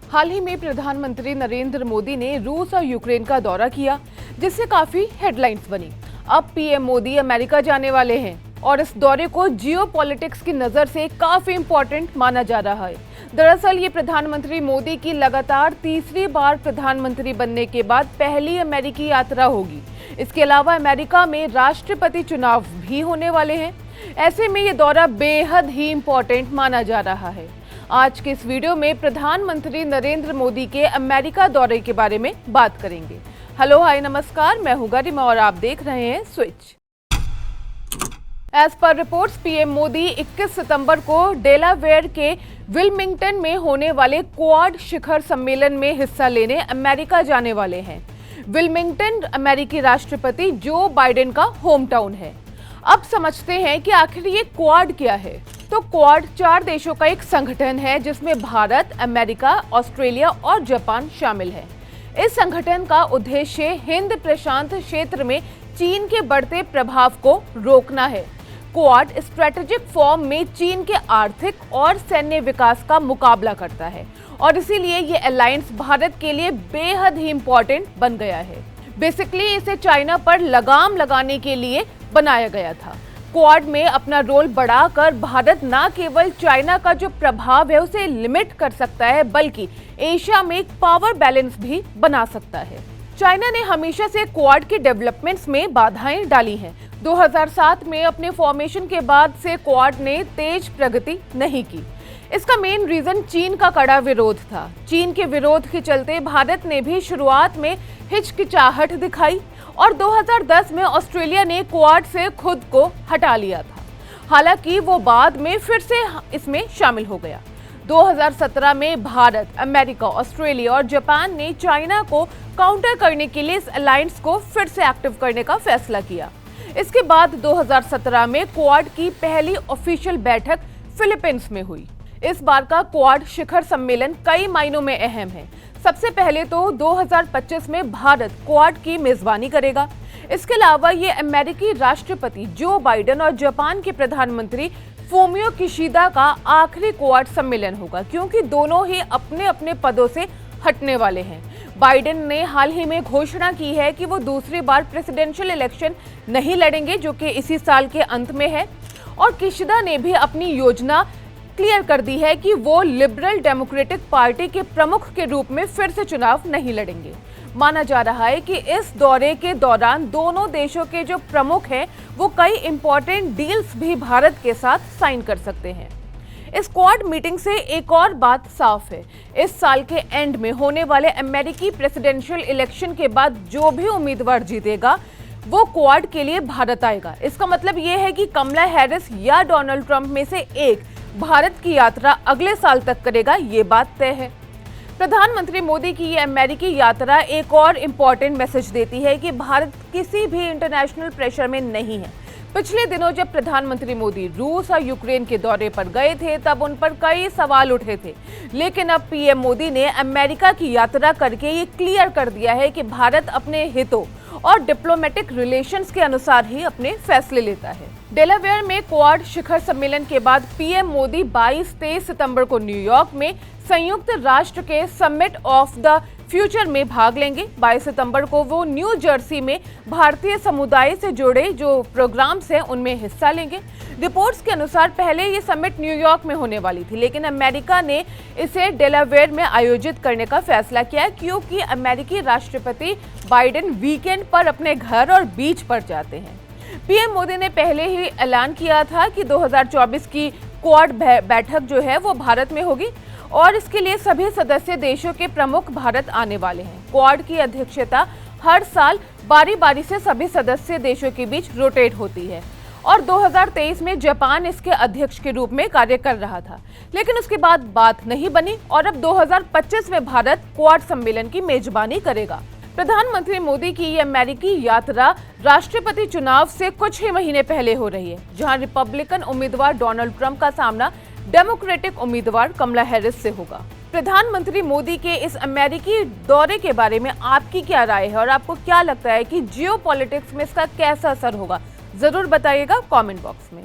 हाल ही में प्रधानमंत्री नरेंद्र मोदी ने रूस और यूक्रेन का दौरा किया, जिससे काफी हेडलाइंस बनी। अब पीएम मोदी अमेरिका जाने वाले हैं और इस दौरे को जियोपॉलिटिक्स की नजर से काफी इंपॉर्टेंट माना जा रहा है। दरअसल ये प्रधानमंत्री मोदी की लगातार तीसरी बार प्रधानमंत्री बनने के बाद पहली अमेरिकी यात्रा होगी। इसके अलावा अमेरिका में राष्ट्रपति चुनाव भी होने वाले हैं। ऐसे में ये दौरा बेहद ही इंपॉर्टेंट माना जा रहा है। आज के इस वीडियो में प्रधानमंत्री नरेंद्र मोदी के अमेरिका दौरे के बारे में बात करेंगे। हेलो हाय नमस्कार, मैं हूं गरिमा और आप देख रहे हैं switch. As per reports, PM Modi 21 सितंबर को डेलावेयर के विल्मिंगटन में होने वाले क्वाड शिखर सम्मेलन में हिस्सा लेने अमेरिका जाने वाले हैं। विल्मिंगटन अमेरिकी राष्ट्रपति जो बाइडेन का होम टाउन है। अब समझते हैं कि आखिर ये क्वाड क्या है। तो क्वाड 4 देशों का एक संगठन है जिसमें भारत, अमेरिका, ऑस्ट्रेलिया और जापान शामिल है। इस संगठन का उद्देश्य हिंद प्रशांत क्षेत्र में चीन के बढ़ते प्रभाव को रोकना है। क्वाड स्ट्रेटेजिक फॉर्म में चीन के आर्थिक और सैन्य विकास का मुकाबला करता है और इसीलिए ये अलायंस भारत के लिए बेहद ही इंपॉर्टेंट बन गया है। बेसिकली इसे चाइना पर लगाम लगाने के लिए बनाया गया था। क्वाड में अपना रोल बढ़ाकर भारत न केवल चाइना का जो प्रभाव है उसे लिमिट कर सकता है, बल्कि एशिया में एक पावर बैलेंस भी बना सकता है। चाइना ने हमेशा से क्वाड के डेवलपमेंट्स में बाधाएं डाली हैं। 2007 में अपने फॉर्मेशन के बाद से क्वाड ने तेज प्रगति नहीं की। इसका मेन रीजन चीन का कड़ा विरोध था। चीन के विरोध के चलते भारत ने भी शुरुआत में हिचकिचाहट दिखाई और 2010 में ऑस्ट्रेलिया ने क्वाड से खुद को हटा लिया था। हालांकि वो बाद में फिर से इसमें शामिल हो गया। 2017 में भारत, अमेरिका, ऑस्ट्रेलिया और जापान ने चाइना को काउंटर करने के लिए इस अलायंस को फिर से एक्टिव करने का फैसला किया। इसके बाद 2017 में क्वाड की पहली ऑफिशियल बैठक फिलीपींस में हुई। इस बार का क्वाड शिखर सम्मेलन कई मायनों में अहम है। सबसे पहले तो 2025 में भारत क्वाड की मेजबानी करेगा। इसके अलावा ये अमेरिकी राष्ट्रपति जो बाइडेन और जापान के प्रधानमंत्री फूमियो किशिदा का आखिरी क्वाड सम्मेलन होगा, क्योंकि दोनों ही अपने अपने पदों से हटने वाले हैं। बाइडेन ने हाल ही में घोषणा की है कि वो दूसरी बार प्रेसिडेंशियल इलेक्शन नहीं लड़ेंगे, जो कि इसी साल के अंत में है। और किशिदा ने भी अपनी योजना क्लियर कर दी है कि वो लिबरल डेमोक्रेटिक पार्टी के प्रमुख के रूप में फिर से चुनाव नहीं लड़ेंगे। माना जा रहा है कि इस दौरे के दौरान दोनों देशों के जो प्रमुख हैं वो कई इंपॉर्टेंट डील्स भी भारत के साथ साइन कर सकते हैं। इस क्वाड मीटिंग से एक और बात साफ है। इस साल के एंड में होने वाले अमेरिकी प्रेसिडेंशियल इलेक्शन के बाद जो भी उम्मीदवार जीतेगा वो क्वाड के लिए भारत आएगा। इसका मतलब ये है कि कमला हैरिस या डोनाल्ड ट्रंप में से एक भारत की यात्रा अगले साल तक करेगा, ये बात तय है। प्रधानमंत्री मोदी की ये अमेरिकी यात्रा एक और इम्पॉर्टेंट मैसेज देती है कि भारत किसी भी इंटरनेशनल प्रेशर में नहीं है। पिछले दिनों जब प्रधानमंत्री मोदी रूस और यूक्रेन के दौरे पर गए थे तब उन पर कई सवाल उठे थे, लेकिन अब पीएम मोदी ने अमेरिका की यात्रा करके ये क्लियर कर दिया है कि भारत अपने हितों और डिप्लोमेटिक रिलेशंस के अनुसार ही अपने फैसले लेता है। डेलावेयर में क्वाड शिखर सम्मेलन के बाद पीएम मोदी 22-23 सितंबर को न्यूयॉर्क में संयुक्त राष्ट्र के समिट ऑफ द फ्यूचर में भाग लेंगे। 22 सितंबर को वो न्यू जर्सी में भारतीय समुदाय से जुड़े जो प्रोग्राम्स हैं उनमें हिस्सा लेंगे। रिपोर्ट्स के अनुसार पहले ये समिट न्यूयॉर्क में होने वाली थी, लेकिन अमेरिका ने इसे डेलावेयर में आयोजित करने का फैसला किया क्योंकि अमेरिकी राष्ट्रपति बाइडेन वीकेंड पर अपने घर और बीच पर जाते हैं। पीएम मोदी ने पहले ही ऐलान किया था कि 2024 की क्वाड बैठक जो है वो भारत में होगी और इसके लिए सभी सदस्य देशों के प्रमुख भारत आने वाले हैं। क्वाड की अध्यक्षता हर साल बारी बारी से सभी सदस्य देशों के बीच रोटेट होती है और 2023 में जापान इसके अध्यक्ष के रूप में कार्य कर रहा था, लेकिन उसके बाद बात नहीं बनी और अब 2025 में भारत क्वाड सम्मेलन की मेजबानी करेगा। प्रधानमंत्री मोदी की ये अमेरिकी यात्रा राष्ट्रपति चुनाव से कुछ ही महीने पहले हो रही है, जहां रिपब्लिकन उम्मीदवार डोनाल्ड ट्रंप का सामना डेमोक्रेटिक उम्मीदवार कमला हैरिस से होगा। प्रधानमंत्री मोदी के इस अमेरिकी दौरे के बारे में आपकी क्या राय है और आपको क्या लगता है कि जियोपॉलिटिक्स में इसका कैसा असर होगा? जरूर बताइएगा कमेंट बॉक्स में।